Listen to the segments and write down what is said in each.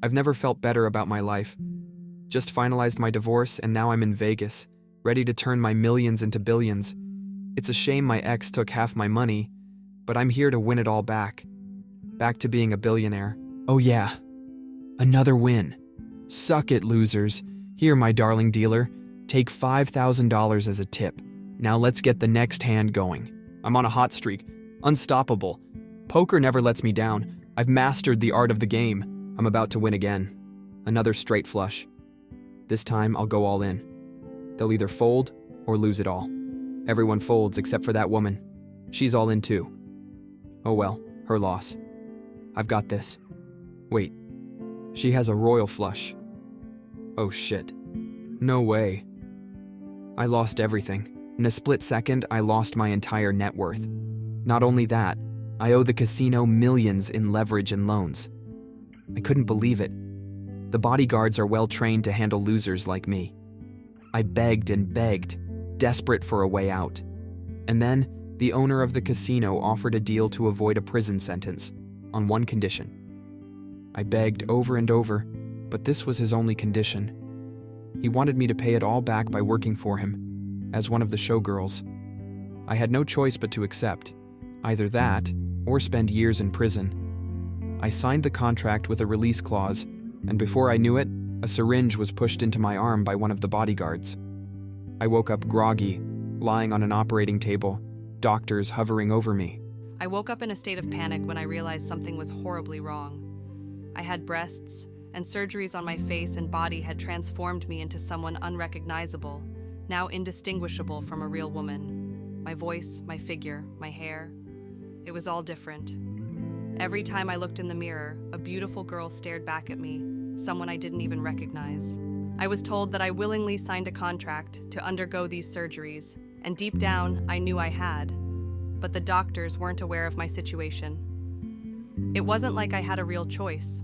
I've never felt better about my life. Just finalized my divorce and now I'm in Vegas, ready to turn my millions into billions. It's a shame my ex took half my money, but I'm here to win it all back. Back to being a billionaire. Oh yeah, another win. Suck it, losers. Here, my darling dealer, take $5,000 as a tip. Now let's get the next hand going. I'm on a hot streak. Unstoppable. Poker never lets me down. I've mastered the art of the game. I'm about to win again. Another straight flush. This time, I'll go all in. They'll either fold or lose it all. Everyone folds except for that woman. She's all in too. Oh well, her loss. I've got this. Wait. She has a royal flush. Oh shit. No way. I lost everything. In a split second, I lost my entire net worth. Not only that, I owe the casino millions in leverage and loans. I couldn't believe it. The bodyguards are well trained to handle losers like me. I begged and begged, desperate for a way out. And then, the owner of the casino offered a deal to avoid a prison sentence, on one condition. I begged over and over, but this was his only condition. He wanted me to pay it all back by working for him, as one of the showgirls. I had no choice but to accept, either that or spend years in prison. I signed the contract with a release clause, and before I knew it, a syringe was pushed into my arm by one of the bodyguards. I woke up groggy, lying on an operating table, doctors hovering over me. I woke up in a state of panic when I realized something was horribly wrong. I had breasts, and surgeries on my face and body had transformed me into someone unrecognizable, now indistinguishable from a real woman. My voice, my figure, my hair. It was all different. Every time I looked in the mirror, a beautiful girl stared back at me, someone I didn't even recognize. I was told that I willingly signed a contract to undergo these surgeries, and deep down, I knew I had. But the doctors weren't aware of my situation. It wasn't like I had a real choice.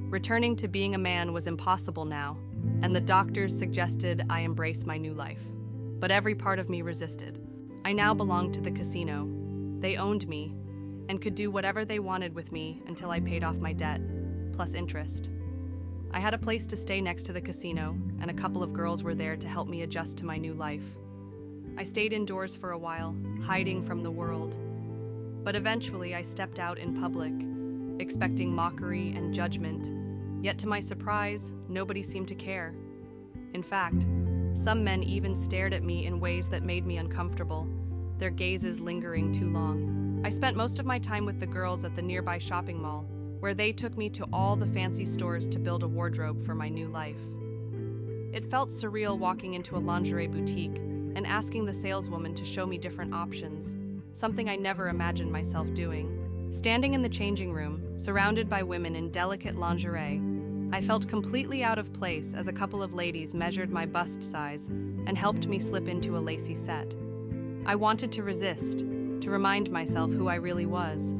Returning to being a man was impossible now, and the doctors suggested I embrace my new life. But every part of me resisted. I now belonged to the casino. They owned me, and could do whatever they wanted with me until I paid off my debt, plus interest. I had a place to stay next to the casino, and a couple of girls were there to help me adjust to my new life. I stayed indoors for a while, hiding from the world. But eventually I stepped out in public, expecting mockery and judgment. Yet to my surprise, nobody seemed to care. In fact, some men even stared at me in ways that made me uncomfortable, their gazes lingering too long. I spent most of my time with the girls at the nearby shopping mall, where they took me to all the fancy stores to build a wardrobe for my new life. It felt surreal walking into a lingerie boutique and asking the saleswoman to show me different options, something I never imagined myself doing. Standing in the changing room, surrounded by women in delicate lingerie, I felt completely out of place as a couple of ladies measured my bust size and helped me slip into a lacy set. I wanted to resist, to remind myself who I really was,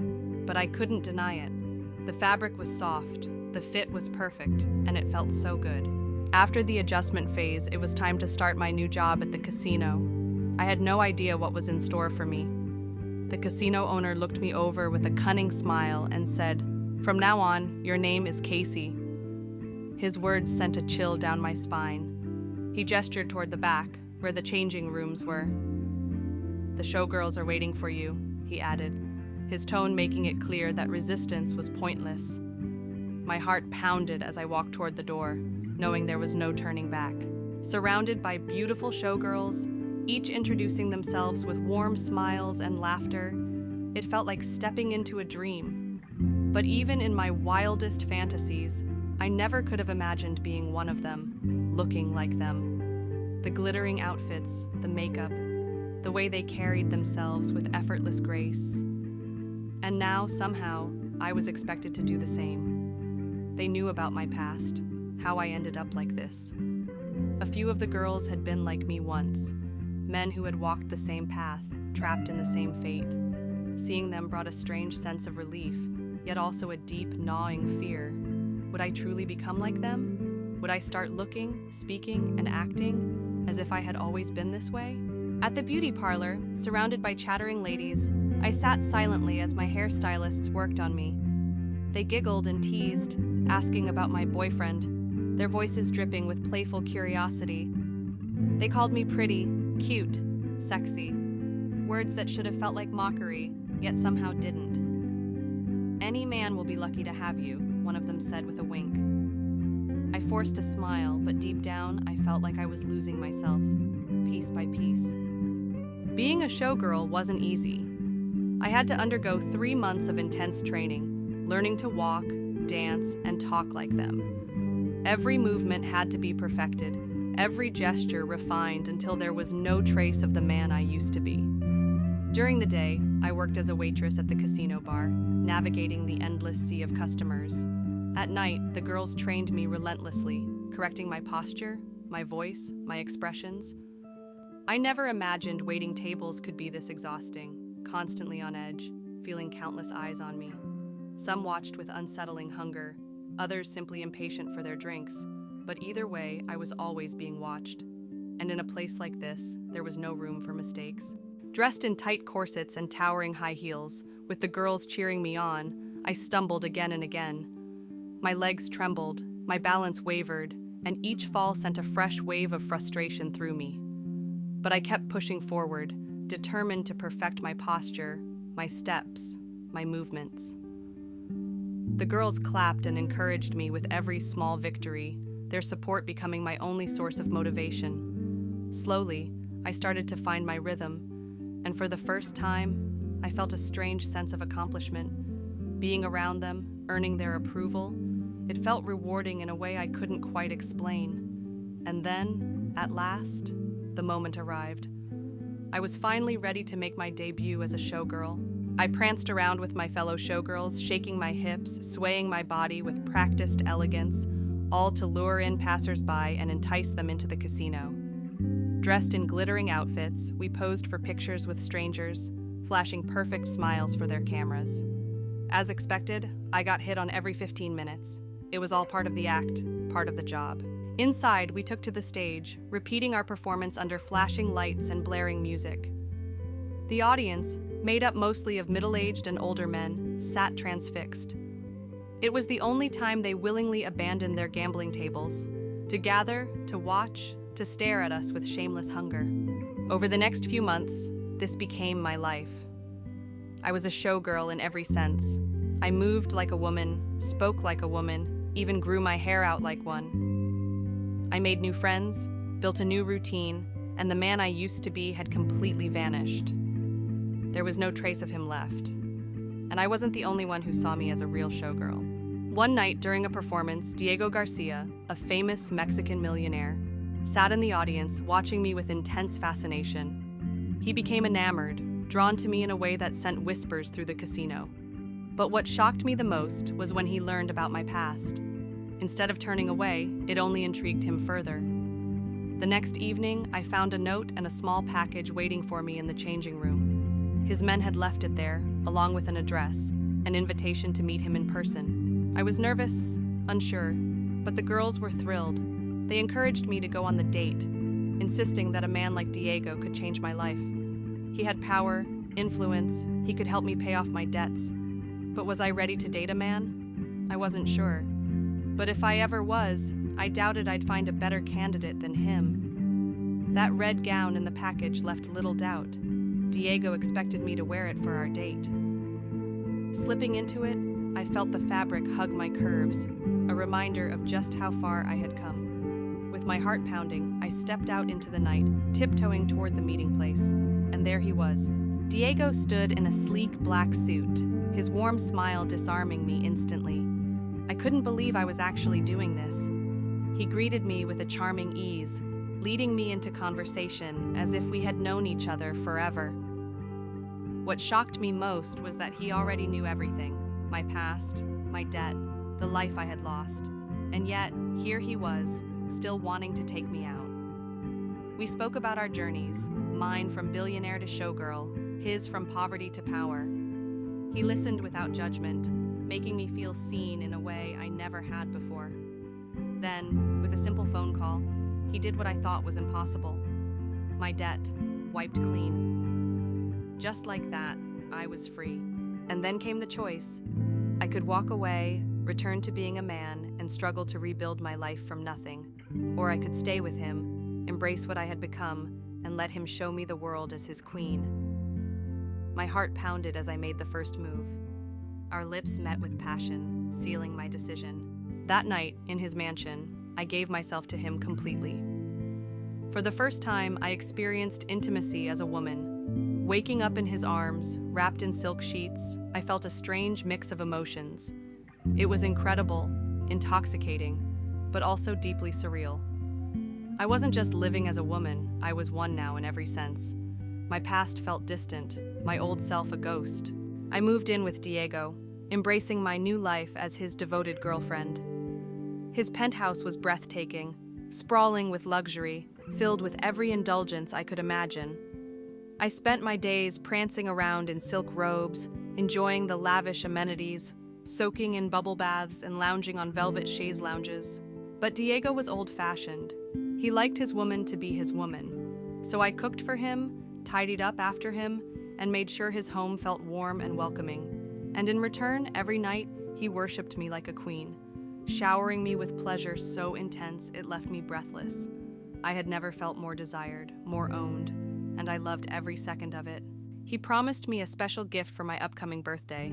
but I couldn't deny it. The fabric was soft, the fit was perfect, and it felt so good. After the adjustment phase, it was time to start my new job at the casino. I had no idea what was in store for me. The casino owner looked me over with a cunning smile and said, "From now on, your name is Casey." His words sent a chill down my spine. He gestured toward the back, where the changing rooms were. "The showgirls are waiting for you," he added, his tone making it clear that resistance was pointless. My heart pounded as I walked toward the door, knowing there was no turning back. Surrounded by beautiful showgirls, each introducing themselves with warm smiles and laughter, it felt like stepping into a dream. But even in my wildest fantasies, I never could have imagined being one of them, looking like them. The glittering outfits, the makeup, the way they carried themselves with effortless grace. And now, somehow, I was expected to do the same. They knew about my past, how I ended up like this. A few of the girls had been like me once, men who had walked the same path, trapped in the same fate. Seeing them brought a strange sense of relief, yet also a deep, gnawing fear. Would I truly become like them? Would I start looking, speaking, and acting as if I had always been this way? At the beauty parlor, surrounded by chattering ladies, I sat silently as my hairstylists worked on me. They giggled and teased, asking about my boyfriend, their voices dripping with playful curiosity. They called me pretty, cute, sexy, words that should have felt like mockery, yet somehow didn't. "Any man will be lucky to have you," one of them said with a wink. I forced a smile, but deep down, I felt like I was losing myself, piece by piece. Being a showgirl wasn't easy. I had to undergo 3 months of intense training, learning to walk, dance, and talk like them. Every movement had to be perfected, every gesture refined until there was no trace of the man I used to be. During the day, I worked as a waitress at the casino bar, navigating the endless sea of customers. At night, the girls trained me relentlessly, correcting my posture, my voice, my expressions. I never imagined waiting tables could be this exhausting, constantly on edge, feeling countless eyes on me. Some watched with unsettling hunger, others simply impatient for their drinks, but either way, I was always being watched. And in a place like this, there was no room for mistakes. Dressed in tight corsets and towering high heels, with the girls cheering me on, I stumbled again and again. My legs trembled, my balance wavered, and each fall sent a fresh wave of frustration through me. But I kept pushing forward, determined to perfect my posture, my steps, my movements. The girls clapped and encouraged me with every small victory, their support becoming my only source of motivation. Slowly, I started to find my rhythm, and for the first time, I felt a strange sense of accomplishment. Being around them, earning their approval, it felt rewarding in a way I couldn't quite explain. And then, at last, the moment arrived. I was finally ready to make my debut as a showgirl. I pranced around with my fellow showgirls, shaking my hips, swaying my body with practiced elegance, all to lure in passers-by and entice them into the casino. Dressed in glittering outfits, we posed for pictures with strangers, flashing perfect smiles for their cameras. As expected, I got hit on every 15 minutes. It was all part of the act, part of the job. Inside, we took to the stage, repeating our performance under flashing lights and blaring music. The audience, made up mostly of middle-aged and older men, sat transfixed. It was the only time they willingly abandoned their gambling tables, to gather, to watch, to stare at us with shameless hunger. Over the next few months, this became my life. I was a showgirl in every sense. I moved like a woman, spoke like a woman, even grew my hair out like one. I made new friends, built a new routine, and the man I used to be had completely vanished. There was no trace of him left. And I wasn't the only one who saw me as a real showgirl. One night during a performance, Diego Garcia, a famous Mexican millionaire, sat in the audience watching me with intense fascination. He became enamored, drawn to me in a way that sent whispers through the casino. But what shocked me the most was when he learned about my past. Instead of turning away, it only intrigued him further. The next evening, I found a note and a small package waiting for me in the changing room. His men had left it there, along with an address, an invitation to meet him in person. I was nervous, unsure, but the girls were thrilled. They encouraged me to go on the date, insisting that a man like Diego could change my life. He had power, influence, he could help me pay off my debts. But was I ready to date a man? I wasn't sure. But if I ever was, I doubted I'd find a better candidate than him. That red gown in the package left little doubt. Diego expected me to wear it for our date. Slipping into it, I felt the fabric hug my curves, a reminder of just how far I had come. With my heart pounding, I stepped out into the night, tiptoeing toward the meeting place. And there he was. Diego stood in a sleek black suit, his warm smile disarming me instantly. I couldn't believe I was actually doing this. He greeted me with a charming ease, leading me into conversation as if we had known each other forever. What shocked me most was that he already knew everything, my past, my debt, the life I had lost. And yet, here he was, still wanting to take me out. We spoke about our journeys, mine from billionaire to showgirl, his from poverty to power. He listened without judgment, making me feel seen in a way I never had before. Then, with a simple phone call, he did what I thought was impossible. My debt wiped clean. Just like that, I was free. And then came the choice. I could walk away, return to being a man, and struggle to rebuild my life from nothing. Or I could stay with him, embrace what I had become, and let him show me the world as his queen. My heart pounded as I made the first move. Our lips met with passion, sealing my decision. That night, in his mansion, I gave myself to him completely. For the first time, I experienced intimacy as a woman. Waking up in his arms, wrapped in silk sheets, I felt a strange mix of emotions. It was incredible, intoxicating, but also deeply surreal. I wasn't just living as a woman, I was one now in every sense. My past felt distant, my old self a ghost. I moved in with Diego, embracing my new life as his devoted girlfriend. His penthouse was breathtaking, sprawling with luxury, filled with every indulgence I could imagine. I spent my days prancing around in silk robes, enjoying the lavish amenities, soaking in bubble baths and lounging on velvet chaise lounges. But Diego was old-fashioned. He liked his woman to be his woman. So I cooked for him, tidied up after him, and made sure his home felt warm and welcoming. And in return, every night, he worshipped me like a queen, showering me with pleasure so intense it left me breathless. I had never felt more desired, more owned, and I loved every second of it. He promised me a special gift for my upcoming birthday.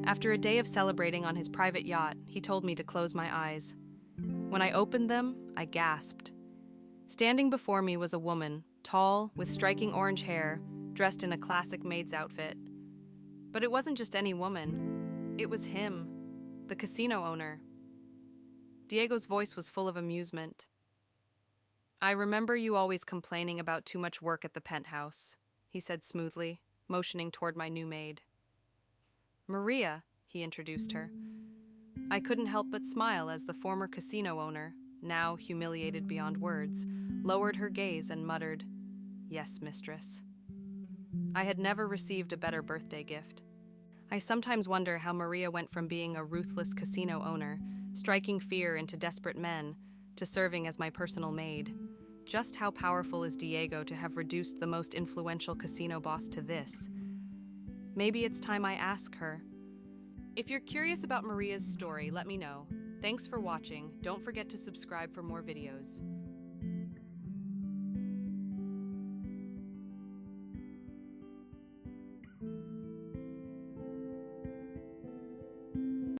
After a day of celebrating on his private yacht, he told me to close my eyes. When I opened them, I gasped. Standing before me was a woman, tall, with striking orange hair, dressed in a classic maid's outfit. But it wasn't just any woman. It was him, the casino owner. Diego's voice was full of amusement. "I remember you always complaining about too much work at the penthouse," he said smoothly, motioning toward my new maid. "Maria," he introduced her. I couldn't help but smile as the former casino owner, now humiliated beyond words, lowered her gaze and muttered, "Yes, mistress." I had never received a better birthday gift. I sometimes wonder how Maria went from being a ruthless casino owner, striking fear into desperate men, to serving as my personal maid. Just how powerful is Diego to have reduced the most influential casino boss to this? Maybe it's time I ask her. If you're curious about Maria's story, let me know. Thanks for watching. Don't forget to subscribe for more videos.